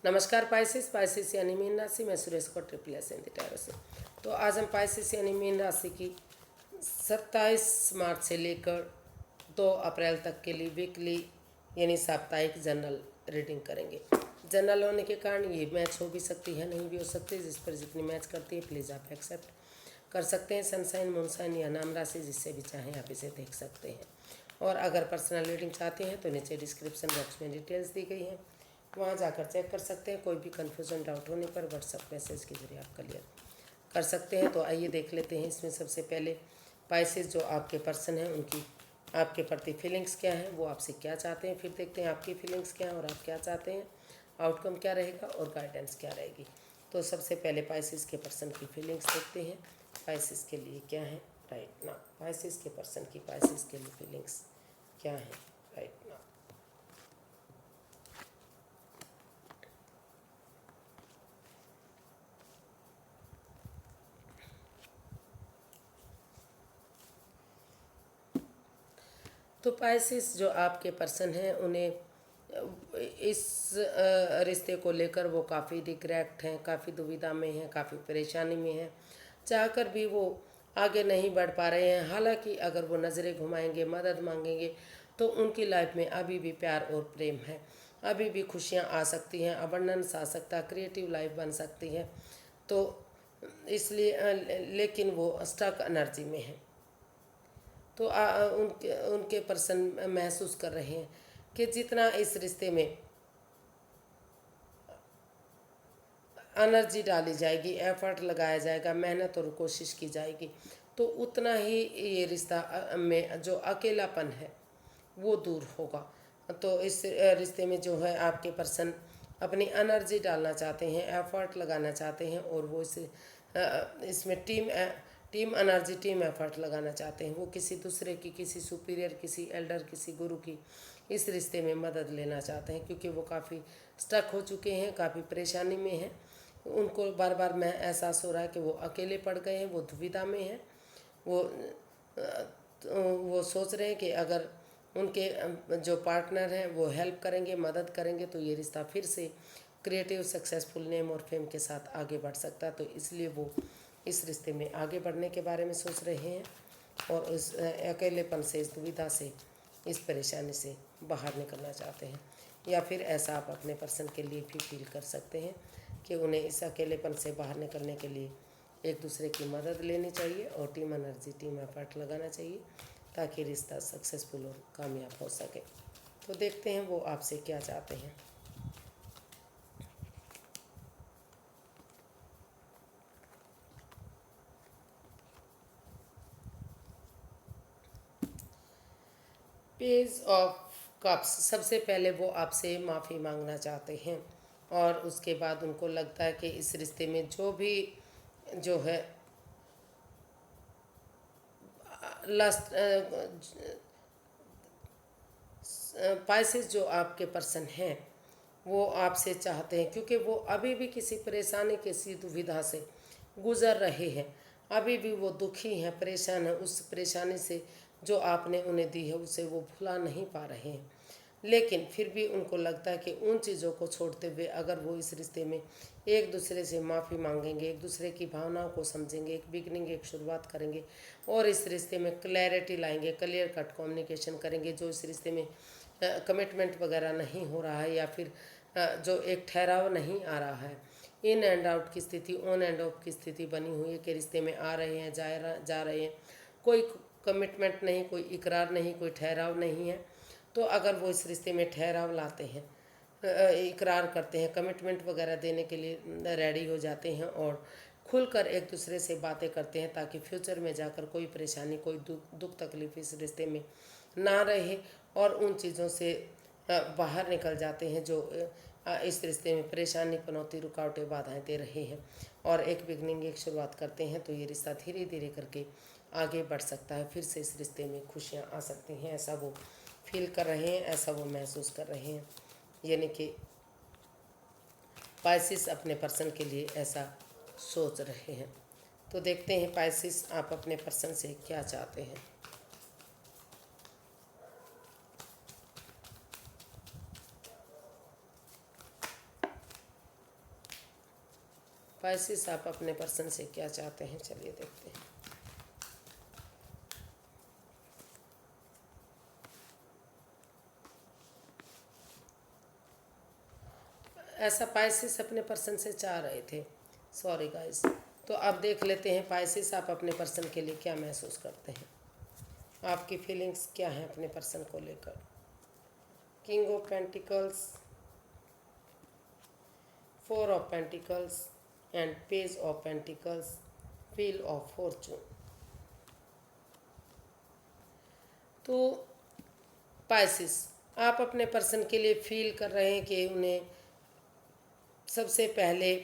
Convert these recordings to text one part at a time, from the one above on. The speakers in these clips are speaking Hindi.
नमस्कार पाइसेस। पाइसेस यानी मीन राशि में सुरेश को ट्रिपल एस हिंदी टैरो से। तो आज हम पाइसेस यानी मीन राशि की 27 मार्च से लेकर 2 अप्रैल तक के लिए वीकली यानी साप्ताहिक जनरल रीडिंग करेंगे। जनरल होने के कारण ये मैच हो भी सकती है, नहीं भी हो सकती। जिस पर जितनी मैच करती है प्लीज़ आप एक्सेप्ट कर सकते हैं। सनसाइन, मूनसाइन या नाम राशि जिससे भी चाहें आप इसे देख सकते हैं। और अगर पर्सनल रीडिंग चाहते हैं तो नीचे डिस्क्रिप्शन बॉक्स में डिटेल्स दी गई हैं, वहाँ जाकर चेक कर सकते हैं। कोई भी कन्फ्यूज़न डाउट होने पर व्हाट्सएप मैसेज के जरिए आप क्लियर कर सकते हैं। तो आइए देख लेते हैं। इसमें सबसे पहले पाइसेस जो आपके पर्सन हैं उनकी आपके प्रति फीलिंग्स क्या हैं, वो आपसे क्या चाहते हैं। फिर देखते हैं आपकी फीलिंग्स क्या हैं और आप क्या चाहते हैं, आउटकम क्या रहेगा और गाइडेंस क्या रहेगी। तो सबसे पहले पाइसेस के पर्सन की फीलिंग्स देखते हैं। पाइसेस के लिए क्या है राइट नाउ, पाइसेस के पर्सन की पाइसेस के लिए फीलिंग्स क्या है राइट नाउ। तो पाइसेस जो आपके पर्सन हैं उन्हें इस रिश्ते को लेकर वो काफ़ी रिग्रेट हैं, काफ़ी दुविधा में हैं, काफ़ी परेशानी में हैं। चाहकर भी वो आगे नहीं बढ़ पा रहे हैं। हालांकि अगर वो नज़रें घुमाएंगे, मदद मांगेंगे तो उनकी लाइफ में अभी भी प्यार और प्रेम है, अभी भी खुशियाँ आ सकती हैं, अबंडेंस आ सकता है, क्रिएटिव लाइफ बन सकती है। तो इसलिए लेकिन वो स्टक एनर्जी में है। तो उनके पर्सन महसूस कर रहे हैं कि जितना इस रिश्ते में एनर्जी डाली जाएगी, एफर्ट लगाया जाएगा, मेहनत और कोशिश की जाएगी, तो उतना ही ये रिश्ता में जो अकेलापन है वो दूर होगा। तो इस रिश्ते में जो है आपके पर्सन अपनी एनर्जी डालना चाहते हैं, एफर्ट लगाना चाहते हैं और वो इसमें टीम एनर्जी, टीम एफर्ट लगाना चाहते हैं। वो किसी दूसरे की, किसी सुपीरियर, किसी एल्डर, किसी गुरु की इस रिश्ते में मदद लेना चाहते हैं, क्योंकि वो काफ़ी स्टक हो चुके हैं, काफ़ी परेशानी में हैं। उनको बार बार मैं एहसास हो रहा है कि वो अकेले पड़ गए हैं, वो दुविधा में हैं। वो तो वो सोच रहे हैं कि अगर उनके जो पार्टनर हैं वो हेल्प करेंगे, मदद करेंगे तो ये रिश्ता फिर से क्रिएटिव, सक्सेसफुल, नेम और फेम के साथ आगे बढ़ सकता है। तो इसलिए वो इस रिश्ते में आगे बढ़ने के बारे में सोच रहे हैं और इस अकेलेपन से, इस दुविधा से, इस परेशानी से बाहर निकलना चाहते हैं। या फिर ऐसा आप अपने पर्सन के लिए भी फील कर सकते हैं कि उन्हें इस अकेलेपन से बाहर निकलने के लिए एक दूसरे की मदद लेनी चाहिए और टीम एनर्जी, टीम एफर्ट लगाना चाहिए ताकि रिश्ता सक्सेसफुल और कामयाब हो सके। तो देखते हैं वो आपसे क्या चाहते हैं। पेज ऑफ कप्स, सबसे पहले वो आपसे माफ़ी मांगना चाहते हैं और उसके बाद उनको लगता है कि इस रिश्ते में जो भी जो है लास्ट पाइसेस जो आपके पर्सन हैं वो आपसे चाहते हैं, क्योंकि वो अभी भी किसी परेशानी, किसी दुविधा से गुजर रहे हैं। अभी भी वो दुखी हैं, परेशान हैं। उस परेशानी से जो आपने उन्हें दी है उसे वो भुला नहीं पा रहे हैं। लेकिन फिर भी उनको लगता है कि उन चीज़ों को छोड़ते हुए अगर वो इस रिश्ते में एक दूसरे से माफ़ी मांगेंगे, एक दूसरे की भावनाओं को समझेंगे, एक बिगनिंग, एक शुरुआत करेंगे और इस रिश्ते में क्लैरिटी लाएंगे, क्लियर कट कम्युनिकेशन करेंगे। जो इस रिश्ते में कमिटमेंट वगैरह नहीं हो रहा है या फिर जो एक ठहराव नहीं आ रहा है, इन एंड आउट की स्थिति, ऑन एंड ऑफ की स्थिति बनी हुई है कि रिश्ते में आ रहे हैं, जा रहे हैं, कोई कमिटमेंट नहीं, कोई इकरार नहीं, कोई ठहराव नहीं है। तो अगर वो इस रिश्ते में ठहराव लाते हैं, इकरार करते हैं, कमिटमेंट वगैरह देने के लिए रेडी हो जाते हैं और खुलकर एक दूसरे से बातें करते हैं ताकि फ्यूचर में जाकर कोई परेशानी, कोई दुख तकलीफ इस रिश्ते में ना रहे और उन चीज़ों से बाहर निकल जाते हैं जो इस रिश्ते में परेशानी, पनौती, रुकावटें, बाधाएं दे रहे हैं और एक बिगनिंग, एक शुरुआत करते हैं। तो ये रिश्ता धीरे धीरे करके आगे बढ़ सकता है, फिर से इस रिश्ते में खुशियाँ आ सकती हैं। ऐसा वो फील कर रहे हैं, ऐसा वो महसूस कर रहे हैं। यानी कि पाइसिस अपने पर्सन के लिए ऐसा सोच रहे हैं। तो देखते हैं पाइसिस आप अपने पर्सन से क्या चाहते हैं। पाइसेस आप अपने पर्सन से क्या चाहते हैं, चलिए देखते हैं। ऐसा पाइसेस अपने पर्सन से चाह रहे थे, सॉरी गाइस। तो अब देख लेते हैं पाइसेस आप अपने पर्सन के लिए क्या महसूस करते हैं, आपकी फीलिंग्स क्या हैं अपने पर्सन को लेकर। King of pentacles, 4 of pentacles and page of pentacles, wheel of Fortune. तो पाइसेस आप अपने पर्सन के लिए फील कर रहे हैं कि उन्हें सबसे पहले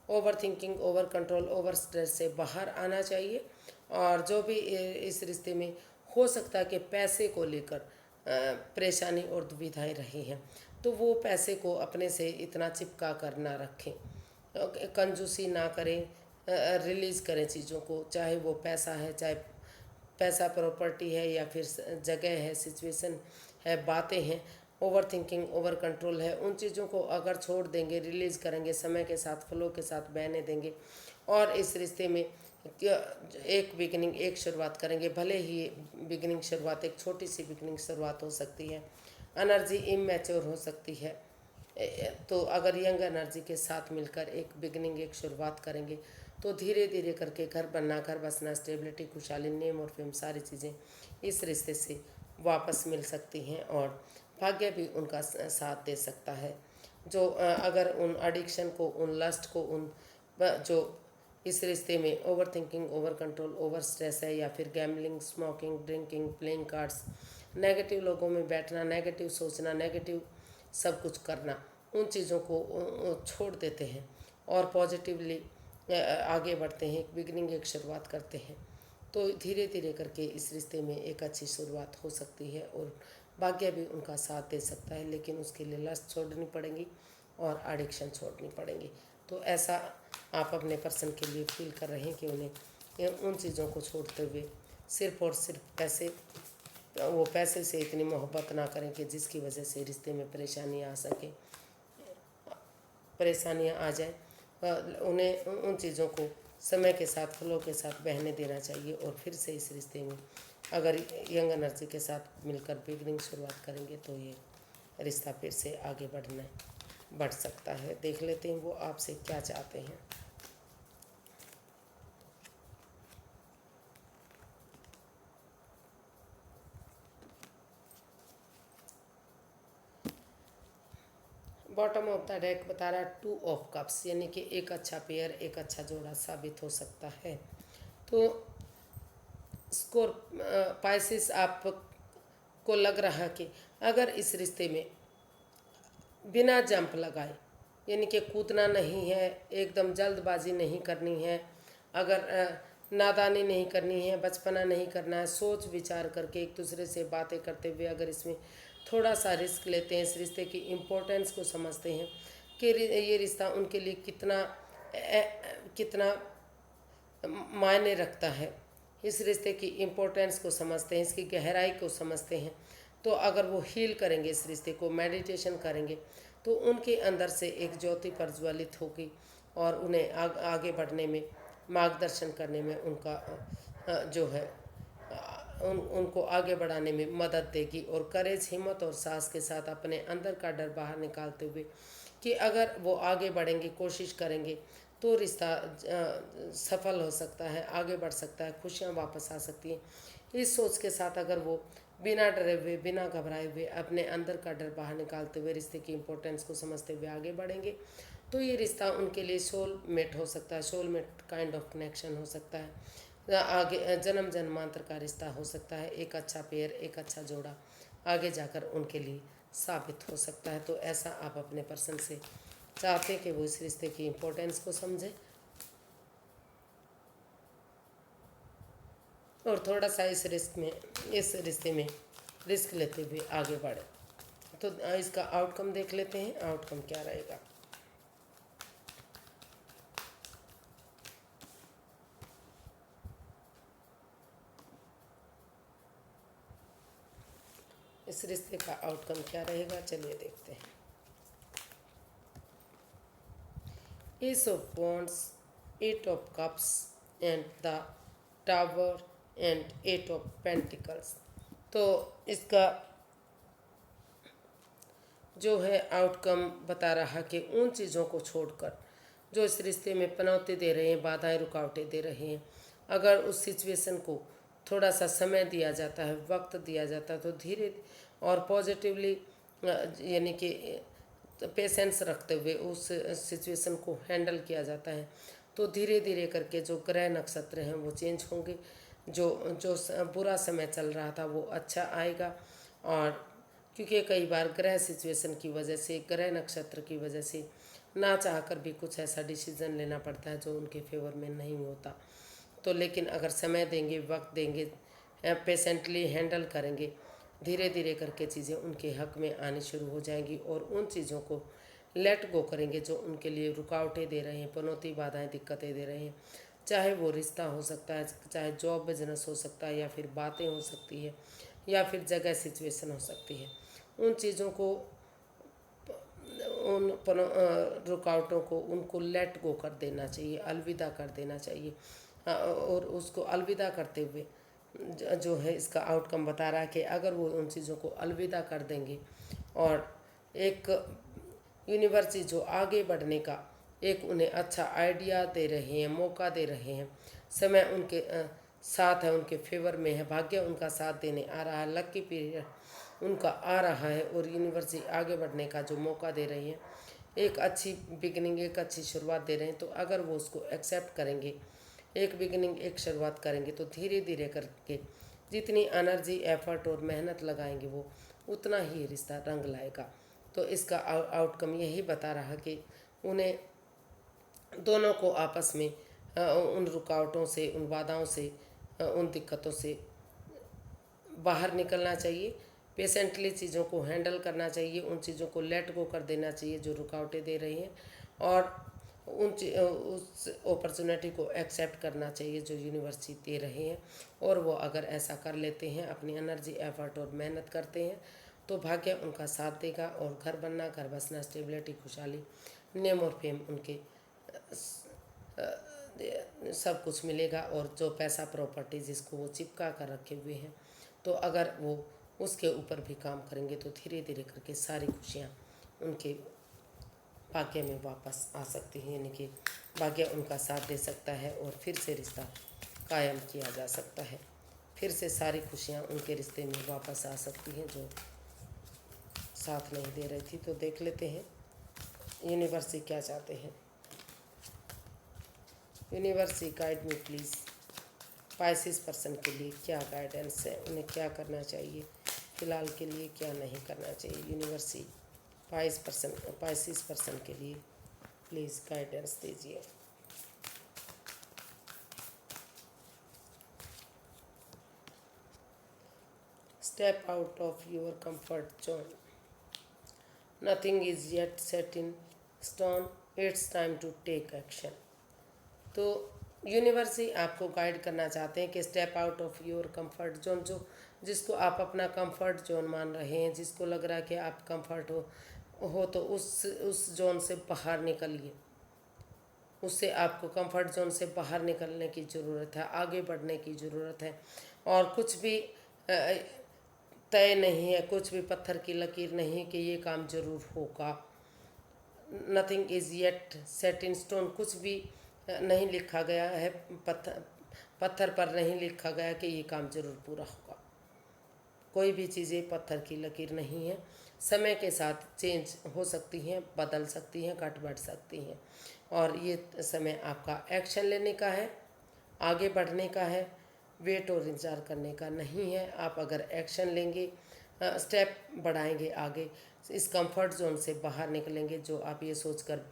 over thinking, over control, over stress से बाहर आना चाहिए। और जो भी इस रिश्ते में हो सकता है कि पैसे को लेकर परेशानी और दुविधाएं रही हैं, तो वो पैसे को अपने से इतना चिपका कर ना रखें, कंजूसी ना करें, रिलीज़ करें चीज़ों को, चाहे वो पैसा है, चाहे पैसा प्रॉपर्टी है, या फिर जगह है, सिचुएशन है, बातें हैं, ओवर थिंकिंग, ओवर कंट्रोल है, उन चीज़ों को अगर छोड़ देंगे, रिलीज़ करेंगे, समय के साथ फ्लो के साथ बहने देंगे और इस रिश्ते में एक बिगिनिंग, एक शुरुआत करेंगे। भले ही बिगिनिंग शुरुआत एक छोटी सी बिगिनिंग शुरुआत हो सकती है, एनर्जी इमैच्योर हो सकती है, तो अगर यंग एनर्जी के साथ मिलकर एक बिगिनिंग, एक शुरुआत करेंगे तो धीरे धीरे करके घर बनना, घर बसना, स्टेबिलिटी, खुशहाली, नेम और फेम, सारी चीज़ें इस रिश्ते से वापस मिल सकती हैं और भाग्य भी उनका साथ दे सकता है। जो अगर उन एडिक्शन को, उन लस्ट को, उन जो इस रिश्ते में over thinking, over control, over stress है, या फिर gambling, smoking, drinking, playing cards, negative लोगों में बैठना, नेगेटिव सोचना, नेगेटिव सब कुछ करना, उन चीज़ों को छोड़ देते हैं और पॉजिटिवली आगे बढ़ते हैं, एक बिगनिंग, एक शुरुआत करते हैं, तो धीरे धीरे करके इस रिश्ते में एक अच्छी शुरुआत हो सकती है और भाग्य भी उनका साथ दे सकता है। लेकिन उसके लिए लस्ट छोड़नी पड़ेगी और एडिक्शन छोड़नी पड़ेगी। तो ऐसा आप अपने पर्सन के लिए फील कर रहे हैं कि उन्हें उन चीज़ों को छोड़ते हुए सिर्फ और सिर्फ पैसे, वो पैसे से इतनी मोहब्बत ना करें कि जिसकी वजह से रिश्ते में परेशानियाँ आ सके, परेशानियाँ आ जाए। उन्हें उन चीज़ों को समय के साथ, फ्लो के साथ बहने देना चाहिए और फिर से इस रिश्ते में अगर यंग एनर्जी के साथ मिलकर बिगनिंग शुरुआत करेंगे तो ये रिश्ता फिर से आगे बढ़ सकता है। देख लेते हैं वो आपसे क्या चाहते हैं। बॉटम ऑफ द डेक बता रहा है 2 ऑफ कप्स, यानी कि एक अच्छा पेयर, एक अच्छा जोड़ा साबित हो सकता है। तो स्कोर पाइसेस आप को लग रहा कि अगर इस रिश्ते में बिना जंप लगाए, यानी कि कूदना नहीं है, एकदम जल्दबाजी नहीं करनी है, अगर नादानी नहीं करनी है, बचपना नहीं करना है, सोच विचार करके एक दूसरे से बातें करते हुए अगर इसमें थोड़ा सा रिस्क लेते हैं, इस रिश्ते की इम्पोर्टेंस को समझते हैं कि ये रिश्ता उनके लिए कितना मायने रखता है, इस रिश्ते की इम्पोर्टेंस को समझते हैं, इसकी गहराई को समझते हैं, तो अगर वो हील करेंगे, इस रिश्ते को मेडिटेशन करेंगे, तो उनके अंदर से एक ज्योति प्रज्वलित होगी और उन्हें आगे बढ़ने में, मार्गदर्शन करने में उनका जो है उनको आगे बढ़ाने में मदद देगी। और करेज, हिम्मत और साहस के साथ अपने अंदर का डर बाहर निकालते हुए कि अगर वो आगे बढ़ेंगे, कोशिश करेंगे, तो रिश्ता सफल हो सकता है, आगे बढ़ सकता है, खुशियाँ वापस आ सकती हैं। इस सोच के साथ अगर वो बिना डरे हुए, बिना घबराए हुए, अपने अंदर का डर बाहर निकालते हुए, रिश्ते की इम्पोर्टेंस को समझते हुए आगे बढ़ेंगे, तो ये रिश्ता उनके लिए सोलमेट हो सकता है, सोलमेट काइंड ऑफ कनेक्शन हो सकता है, आगे जन्म जन्मांतर का रिश्ता हो सकता है, एक अच्छा पेयर, एक अच्छा जोड़ा आगे जाकर उनके लिए साबित हो सकता है। तो ऐसा आप अपने पर्सन से चाहते हैं कि वो इस रिश्ते की इम्पोर्टेंस को समझे और थोड़ा सा इस रिश्ते में रिस्क लेते हुए आगे बढ़े। तो इसका आउटकम देख लेते हैं, आउटकम क्या रहेगा। इस रिश्ते का आउटकम क्या रहेगा, चलिए देखते हैं। Ace of wands, eight of cups and the tower and eight of pentacles. तो इसका जो है आउटकम बता रहा कि उन चीज़ों को छोड़कर जो इस रिश्ते में पनौती दे रहे हैं, बाधाएं रुकावटें दे रहे हैं, अगर उस सिचुएशन को थोड़ा सा समय दिया जाता है, वक्त दिया जाता है, तो धीरे और पॉजिटिवली यानी कि पेशेंस रखते हुए उस सिचुएशन को हैंडल किया जाता है, तो धीरे धीरे करके जो ग्रह नक्षत्र हैं वो चेंज होंगे। जो जो बुरा समय चल रहा था वो अच्छा आएगा। और क्योंकि कई बार ग्रह सिचुएशन की वजह से, ग्रह नक्षत्र की वजह से ना चाह कर भी कुछ ऐसा डिसीजन लेना पड़ता है जो उनके फेवर में नहीं होता। तो लेकिन अगर समय देंगे, वक्त देंगे, पेशेंटली हैंडल करेंगे, धीरे धीरे करके चीज़ें उनके हक में आनी शुरू हो जाएंगी और उन चीज़ों को लेट गो करेंगे जो उनके लिए रुकावटें दे रहे हैं, पनौती, बाधाएं, दिक्कतें दे रहे हैं। चाहे वो रिश्ता हो सकता है, चाहे जॉब बिजनेस हो सकता है, या फिर बातें हो सकती है, या फिर जगह सिचुएशन हो सकती है। उन चीज़ों को, उन रुकावटों को, उनको लेट गो कर देना चाहिए, अलविदा कर देना चाहिए। और उसको अलविदा करते हुए जो है इसका आउटकम बता रहा है कि अगर वो उन चीज़ों को अलविदा कर देंगे और एक यूनिवर्सिटी जो आगे बढ़ने का एक उन्हें अच्छा आइडिया दे रहे हैं, मौका दे रहे हैं, समय उनके साथ है, उनके फेवर में है, भाग्य उनका साथ देने आ रहा है, लकी पीरियड उनका आ रहा है और यूनिवर्सिटी आगे बढ़ने का जो मौका दे रही है, एक अच्छी बिगिनिंग, एक अच्छी शुरुआत दे रहे हैं, तो अगर वो उसको एक्सेप्ट करेंगे, एक बिगिनिंग, एक शुरुआत करेंगे, तो धीरे धीरे करके जितनी एनर्जी, एफर्ट और मेहनत लगाएंगे वो उतना ही रिश्ता रंग लाएगा। तो इसका आउटकम यही बता रहा कि उन्हें दोनों को आपस में उन रुकावटों से, उन बाधाओं से, उन दिक्कतों से बाहर निकलना चाहिए, पेशेंटली चीज़ों को हैंडल करना चाहिए, उन चीज़ों को लेट गो कर देना चाहिए जो रुकावटें दे रही हैं, और उस अपॉर्चुनिटी को एक्सेप्ट करना चाहिए जो यूनिवर्सिटी दे रहे हैं। और वो अगर ऐसा कर लेते हैं, अपनी एनर्जी, एफर्ट और मेहनत करते हैं, तो भाग्य उनका साथ देगा और घर बनना, घर बसना, स्टेबिलिटी, खुशहाली, नेम और फेम उनके सब कुछ मिलेगा। और जो पैसा, प्रॉपर्टी जिसको वो चिपका कर रखे हुए हैं, तो अगर वो उसके ऊपर भी काम करेंगे तो धीरे धीरे करके सारी खुशियाँ उनके भाग्य में वापस आ सकती हैं, यानी कि भाग्य उनका साथ दे सकता है और फिर से रिश्ता कायम किया जा सकता है। फिर से सारी खुशियाँ उनके रिश्ते में वापस आ सकती हैं जो साथ नहीं दे रही थी। तो देख लेते हैं यूनिवर्सिटी क्या चाहते हैं। University guide me please, Pisces person के लिए क्या गाइडेंस है, उन्हें क्या करना चाहिए, फ़िलहाल के लिए क्या नहीं करना चाहिए। यूनिवर्सिटी पाइसिस पर्सन के लिए प्लीज़ गाइडेंस दीजिए। Step out of your comfort zone, nothing is yet set in stone, it's time to take action. तो यूनिवर्सिटी आपको गाइड करना चाहते हैं कि step out of your comfort zone, जो जिसको आप अपना कंफर्ट जोन मान रहे हैं, जिसको लग रहा है कि आप कंफर्ट हो तो उस जोन से बाहर निकलिए। उससे आपको कंफर्ट जोन से बाहर निकलने की ज़रूरत है, आगे बढ़ने की ज़रूरत है। और कुछ भी तय नहीं है, कुछ भी पत्थर की लकीर नहीं कि ये काम ज़रूर होगा। Nothing is yet set in stone, कुछ भी नहीं लिखा गया है, पत्थर पर नहीं लिखा गया कि ये काम ज़रूर पूरा होगा। कोई भी चीज़ें पत्थर की लकीर नहीं है, समय के साथ चेंज हो सकती हैं, बदल सकती हैं, घट बढ़ सकती हैं। और ये समय आपका एक्शन लेने का है, आगे बढ़ने का है, वेट और इंतज़ार करने का नहीं है। आप अगर एक्शन लेंगे, स्टेप बढ़ाएंगे आगे, इस कंफर्ट जोन से बाहर निकलेंगे, जो आप ये सोचकर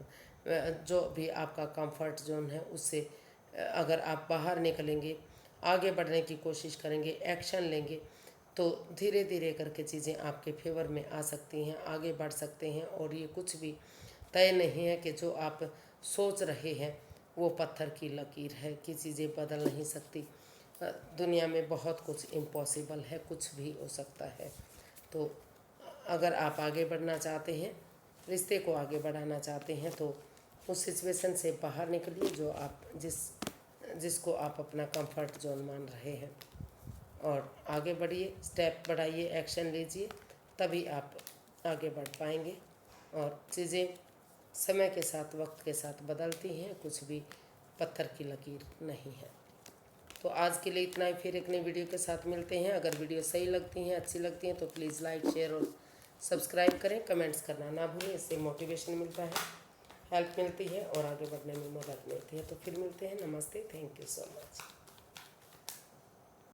जो भी आपका कंफर्ट जोन है उससे अगर आप बाहर निकलेंगे, आगे बढ़ने की कोशिश करेंगे, एक्शन लेंगे, तो धीरे धीरे करके चीज़ें आपके फेवर में आ सकती हैं, आगे बढ़ सकते हैं। और ये कुछ भी तय नहीं है कि जो आप सोच रहे हैं वो पत्थर की लकीर है कि चीज़ें बदल नहीं सकती। दुनिया में बहुत कुछ इम्पॉसिबल है, कुछ भी हो सकता है। तो अगर आप आगे बढ़ना चाहते हैं, रिश्ते को आगे बढ़ाना चाहते हैं, तो उस सिचुएशन से बाहर निकलिए जो आप जिसको आप अपना कंफर्ट जोन मान रहे हैं, और आगे बढ़िए, स्टेप बढ़ाइए, एक्शन लीजिए, तभी आप आगे बढ़ पाएंगे। और चीज़ें समय के साथ, वक्त के साथ बदलती हैं, कुछ भी पत्थर की लकीर नहीं है। तो आज के लिए इतना ही, फिर एक नई वीडियो के साथ मिलते हैं। अगर वीडियो सही लगती हैं, अच्छी लगती हैं तो प्लीज़ लाइक, शेयर और सब्सक्राइब करें। कमेंट्स करना ना भूलें, इससे मोटिवेशन मिलता है, हेल्प मिलती है और आगे बढ़ने में मदद मिलती है। तो फिर मिलते हैं। नमस्ते, थैंक यू सो मच।